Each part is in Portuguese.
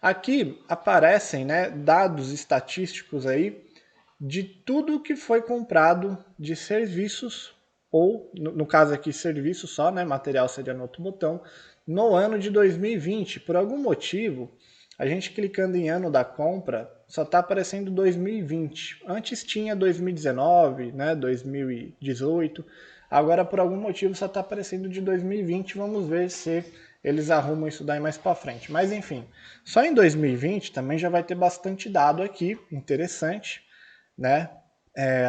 Aqui aparecem, né, dados estatísticos aí de tudo que foi comprado de serviços, ou no caso aqui serviço só, né, material seria no outro botão, no ano de 2020. Por algum motivo, a gente clicando em ano da compra, só está aparecendo 2020. Antes tinha 2019, né, 2018, agora por algum motivo só está aparecendo de 2020. Vamos ver se eles arrumam isso daí mais para frente. Mas enfim, só em 2020 também já vai ter bastante dado aqui, interessante, né?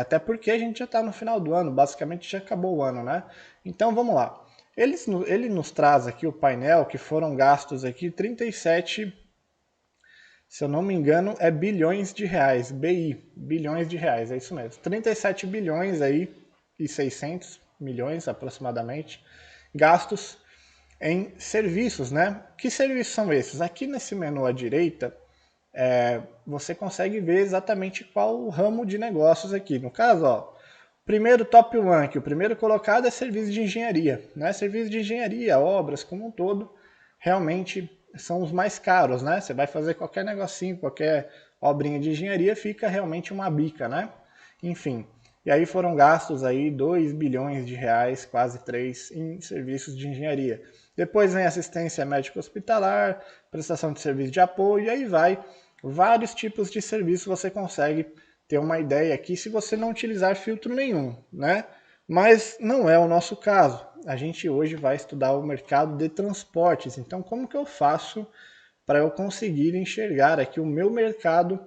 Até porque a gente já está no final do ano, basicamente já acabou o ano, né? Então vamos lá. Ele nos traz aqui o painel que foram gastos aqui 37, se eu não me engano, é bilhões de reais, BI, bilhões de reais, é isso mesmo. 37 bilhões aí e 600 milhões aproximadamente gastos em serviços, né? Que serviços são esses? Aqui nesse menu à direita, você consegue ver exatamente qual o ramo de negócios aqui. No caso, ó, primeiro top 1 aqui, o primeiro colocado é serviço de engenharia, né? Serviço de engenharia, obras como um todo, realmente são os mais caros, né? Você vai fazer qualquer negocinho, qualquer obrinha de engenharia, fica realmente uma bica, né? Enfim, e aí foram gastos aí 2 bilhões de reais, quase 3, em serviços de engenharia. Depois vem assistência médico hospitalar, prestação de serviço de apoio, e aí vai. Vários tipos de serviço você consegue ter uma ideia aqui se você não utilizar filtro nenhum, né? Mas não é o nosso caso. A gente hoje vai estudar o mercado de transportes. Então, como que eu faço para eu conseguir enxergar aqui o meu mercado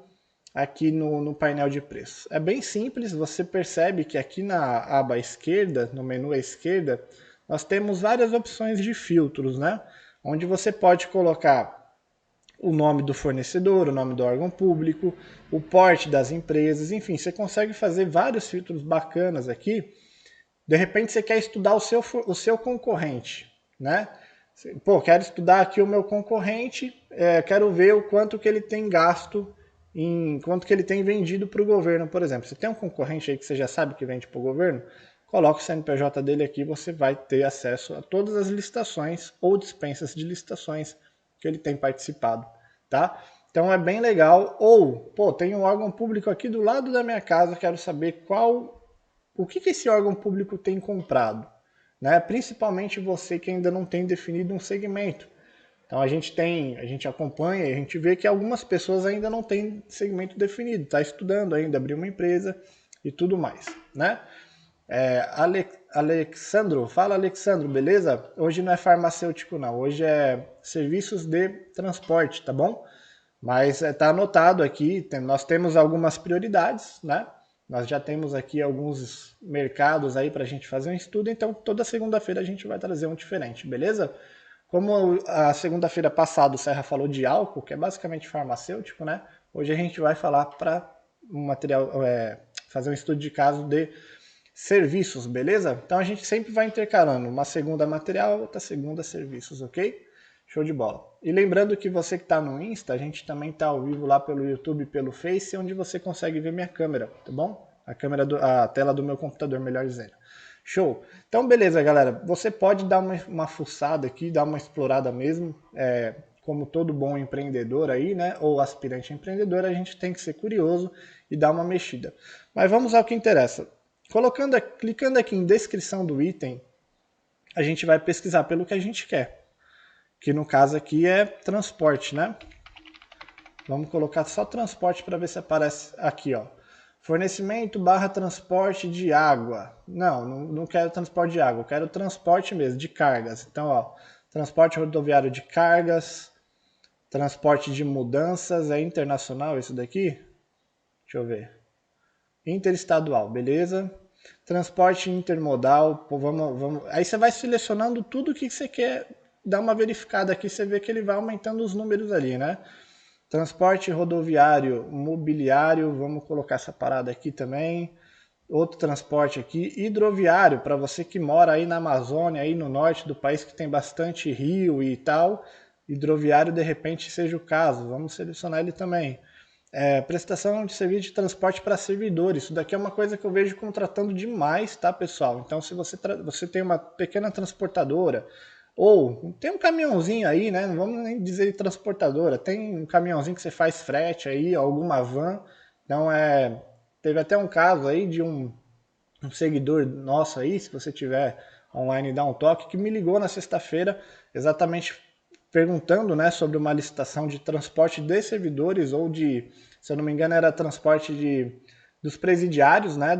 aqui no painel de preços? É bem simples, você percebe que aqui na aba esquerda, no menu à esquerda, nós temos várias opções de filtros, né? Onde você pode colocar o nome do fornecedor, o nome do órgão público, o porte das empresas, enfim, você consegue fazer vários filtros bacanas aqui. De repente você quer estudar o seu concorrente, né? Pô, quero estudar aqui o meu concorrente, quero ver o quanto que ele tem gasto, quanto que ele tem vendido para o governo, por exemplo. Você tem um concorrente aí que você já sabe que vende para o governo, coloca o CNPJ dele aqui, você vai ter acesso a todas as licitações ou dispensas de licitações que ele tem participado, tá? Então é bem legal. Ou, pô, tem um órgão público aqui do lado da minha casa, quero saber o que esse órgão público tem comprado, né? Principalmente você que ainda não tem definido um segmento. Então a gente acompanha e a gente vê que algumas pessoas ainda não têm segmento definido, está estudando ainda, abrir uma empresa e tudo mais, né? Alexandro, fala Alexandro, beleza? Hoje não é farmacêutico não, hoje é serviços de transporte, tá bom? Mas está anotado aqui, nós temos algumas prioridades, né? Nós já temos aqui alguns mercados aí para a gente fazer um estudo, então toda segunda-feira a gente vai trazer um diferente, beleza? Como a segunda-feira passada o Serra falou de álcool, que é basicamente farmacêutico, né? Hoje a gente vai falar para um material, fazer um estudo de caso de serviços, beleza? Então a gente sempre vai intercalando uma segunda material, outra segunda serviços, ok? Show de bola. E lembrando que você que está no Insta, a gente também está ao vivo lá pelo YouTube e pelo Face, onde você consegue ver minha câmera, tá bom? A tela do meu computador, melhor dizendo. Show. Então, beleza, galera. Você pode dar uma fuçada aqui, dar uma explorada mesmo. Como todo bom empreendedor aí, né? Ou aspirante empreendedor, a gente tem que ser curioso e dar uma mexida. Mas vamos ao que interessa. Clicando aqui em descrição do item, a gente vai pesquisar pelo que a gente quer. Que no caso aqui é transporte, né? Vamos colocar só transporte para ver se aparece aqui, ó. Fornecimento / transporte de água. Não quero transporte de água, eu quero transporte mesmo, de cargas. Então, ó, transporte rodoviário de cargas, transporte de mudanças, é internacional isso daqui? Deixa eu ver. Interestadual, beleza? Transporte intermodal, vamos. Aí você vai selecionando tudo que você quer dar uma verificada aqui, você vê que ele vai aumentando os números ali, né? Transporte rodoviário, mobiliário, vamos colocar essa parada aqui também. Outro transporte aqui, hidroviário, para você que mora aí na Amazônia, aí no norte do país, que tem bastante rio e tal, hidroviário de repente seja o caso, vamos selecionar ele também. Prestação de serviço de transporte para servidores, isso daqui é uma coisa que eu vejo contratando demais, tá pessoal? Então se você tem uma pequena transportadora, Ou tem um caminhãozinho aí, né? Não vamos nem dizer transportadora, tem um caminhãozinho que você faz frete aí, alguma van. Então teve até um caso aí de um seguidor nosso aí, se você tiver online, dá um toque, que me ligou na sexta-feira exatamente perguntando, né, sobre uma licitação de transporte de servidores ou de, se eu não me engano, era transporte dos presidiários, né,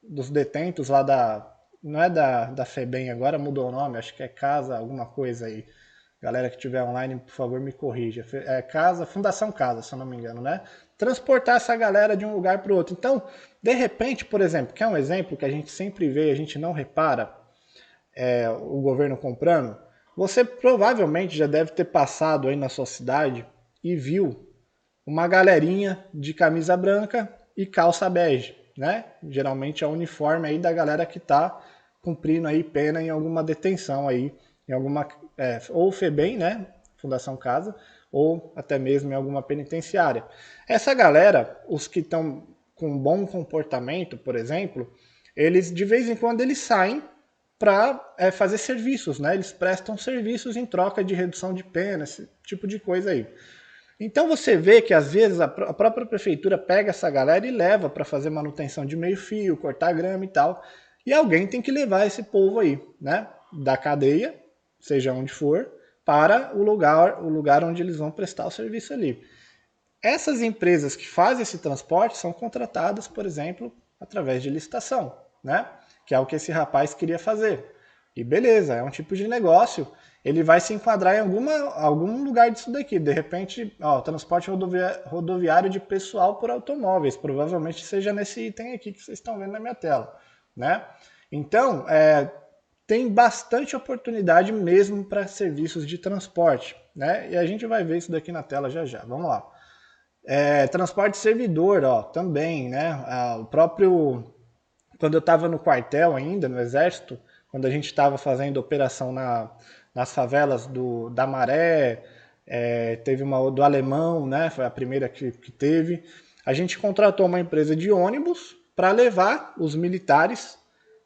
dos detentos lá não é da FEBEM agora, mudou o nome, acho que é Casa, alguma coisa aí. Galera que tiver online, por favor, me corrija. É Casa, Fundação Casa, se eu não me engano, né? Transportar essa galera de um lugar para o outro. Então, de repente, por exemplo, que é um exemplo que a gente sempre vê, a gente não repara, o governo comprando, você provavelmente já deve ter passado aí na sua cidade e viu uma galerinha de camisa branca e calça bege, né? Geralmente é o uniforme aí da galera que está cumprindo aí pena em alguma detenção aí, em alguma ou FEBEM, né? Fundação Casa, ou até mesmo em alguma penitenciária. Essa galera, os que estão com bom comportamento, por exemplo, eles de vez em quando eles saem para fazer serviços, né? Eles prestam serviços em troca de redução de pena, esse tipo de coisa aí. Então você vê que às vezes a própria prefeitura pega essa galera e leva para fazer manutenção de meio-fio, cortar grama e tal. E alguém tem que levar esse povo aí, né? Da cadeia, seja onde for, para o lugar onde eles vão prestar o serviço ali. Essas empresas que fazem esse transporte são contratadas, por exemplo, através de licitação, né? Que é o que esse rapaz queria fazer. E beleza, é um tipo de negócio, ele vai se enquadrar em algum lugar disso daqui. De repente, transporte rodoviário de pessoal por automóveis, provavelmente seja nesse item aqui que vocês estão vendo na minha tela, né? Então, tem bastante oportunidade mesmo para serviços de transporte, né? E a gente vai ver isso daqui na tela já já. Vamos lá. Transporte servidor, também, né? O próprio, quando eu estava no quartel ainda, no exército, quando a gente estava fazendo operação nas favelas da Maré, teve uma do Alemão, né? Foi a primeira que teve. A gente contratou uma empresa de ônibus para levar os militares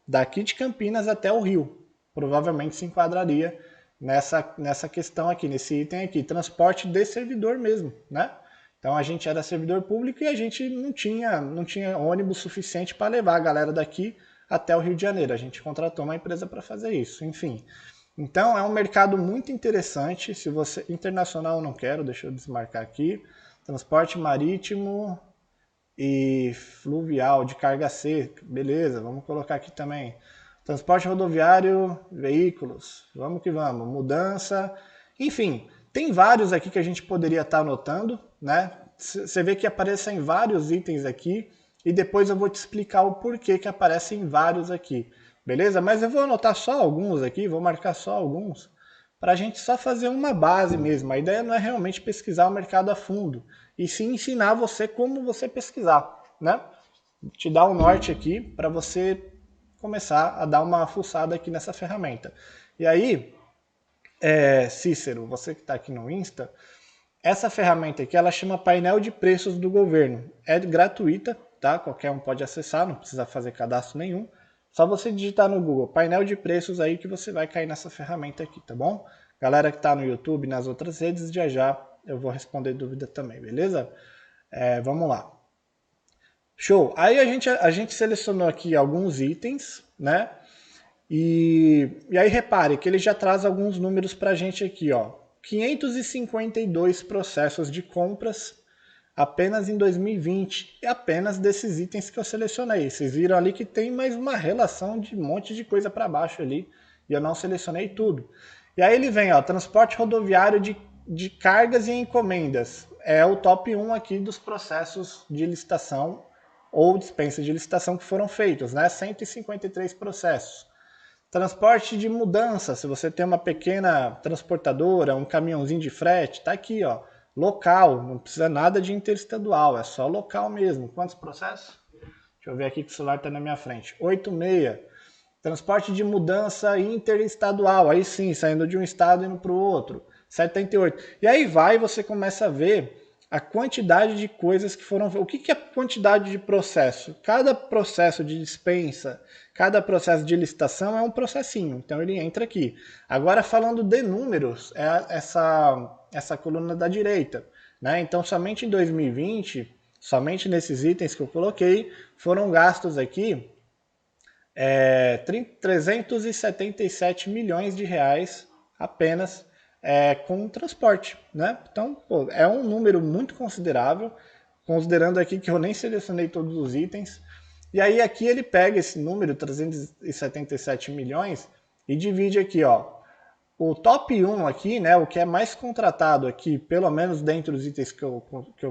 daqui de Campinas até o Rio. Provavelmente se enquadraria nessa questão aqui, nesse item aqui, transporte de servidor mesmo, né? Então a gente era servidor público e a gente não tinha ônibus suficiente para levar a galera daqui até o Rio de Janeiro. A gente contratou uma empresa para fazer isso, enfim. Então é um mercado muito interessante. Se você internacional eu não quero, deixa eu desmarcar aqui. Transporte marítimo e fluvial de carga seca, beleza? Vamos colocar aqui também. Transporte rodoviário, veículos, vamos que vamos. Mudança, enfim, tem vários aqui que a gente poderia estar anotando, né? Você vê que aparecem vários itens aqui e depois eu vou te explicar o porquê que aparecem vários aqui, beleza? Mas eu vou anotar só alguns aqui, vou marcar só alguns, para a gente só fazer uma base mesmo. A ideia não é realmente pesquisar o mercado a fundo, e sim ensinar você como você pesquisar, né? Te dar um norte aqui para você começar a dar uma fuçada aqui nessa ferramenta. E aí, Cícero, você que está aqui no Insta, essa ferramenta aqui, ela chama painel de preços do governo. É gratuita, tá? Qualquer um pode acessar, não precisa fazer cadastro nenhum. Só você digitar no Google painel de preços aí que você vai cair nessa ferramenta aqui, tá bom? Galera que está no YouTube, nas outras redes, já eu vou responder dúvida também, beleza? Vamos lá. Show. Aí a gente selecionou aqui alguns itens, né? E aí repare que ele já traz alguns números para a gente aqui, ó. 552 processos de compras apenas em 2020 e apenas desses itens que eu selecionei. Vocês viram ali que tem mais uma relação de um monte de coisa para baixo ali e eu não selecionei tudo. E aí ele vem, ó, transporte rodoviário de cargas e encomendas. É o top 1 aqui dos processos de licitação ou dispensa de licitação que foram feitos, né? 153 processos. Transporte de mudança, se você tem uma pequena transportadora, um caminhãozinho de frete, tá aqui, ó. Local, não precisa nada de interestadual, é só local mesmo. Quantos processos? Deixa eu ver aqui que o celular está na minha frente. 86. Transporte de mudança interestadual, aí sim, saindo de um estado e indo para o outro. 78. E aí vai, você começa a ver a quantidade de coisas que foram... O que é quantidade de processo? Cada processo de dispensa, cada processo de licitação é um processinho, então ele entra aqui. Agora, falando de números, é essa coluna da direita, né? Então, somente em 2020, somente nesses itens que eu coloquei, foram gastos aqui 377 milhões de reais apenas com transporte, né? Então, pô, é um número muito considerável, considerando aqui que eu nem selecionei todos os itens. E aí aqui ele pega esse número, 377 milhões, e divide aqui, ó, o top 1 aqui, né, o que é mais contratado aqui, pelo menos dentro dos itens que eu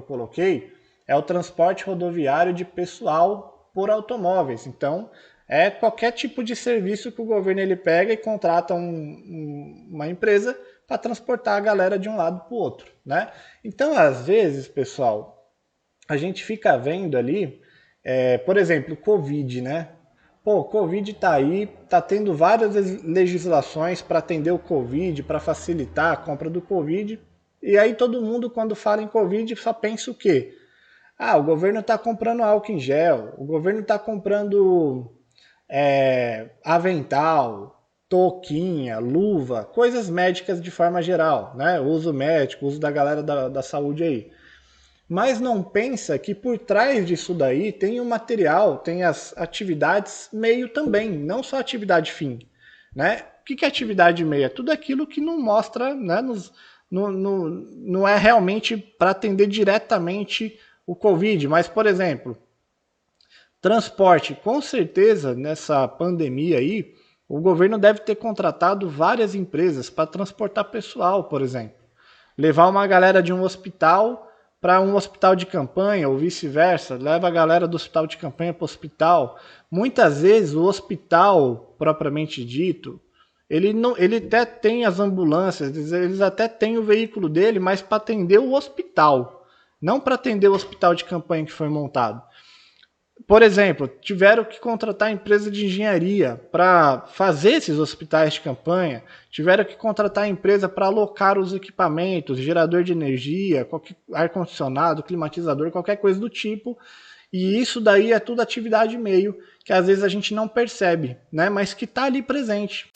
coloquei, é o transporte rodoviário de pessoal por automóveis. Então, é qualquer tipo de serviço que o governo ele pega e contrata uma empresa para transportar a galera de um lado para o outro, né? Então, às vezes, pessoal, a gente fica vendo ali, por exemplo, Covid, né? Pô, o Covid tá aí, tá tendo várias legislações para atender o Covid, para facilitar a compra do Covid. E aí todo mundo, quando fala em Covid, só pensa o quê? Ah, o governo está comprando álcool em gel, o governo está comprando avental, touquinha, luva, coisas médicas de forma geral, né? Uso médico, uso da galera da saúde aí. Mas não pensa que por trás disso daí tem o material, tem as atividades meio também, não só atividade fim, né? O que é atividade meio? É tudo aquilo que não mostra, né? Não é realmente para atender diretamente o Covid, mas, por exemplo, transporte, com certeza, nessa pandemia aí, o governo deve ter contratado várias empresas para transportar pessoal, por exemplo. Levar uma galera de um hospital para um hospital de campanha, ou vice-versa, leva a galera do hospital de campanha para o hospital. Muitas vezes o hospital, propriamente dito, ele até tem as ambulâncias, eles até têm o veículo dele, mas para atender o hospital, não para atender o hospital de campanha que foi montado. Por exemplo, tiveram que contratar empresa de engenharia para fazer esses hospitais de campanha, tiveram que contratar empresa para alocar os equipamentos, gerador de energia, ar-condicionado, climatizador, qualquer coisa do tipo. E isso daí é tudo atividade meio, que às vezes a gente não percebe, né? Mas que está ali presente.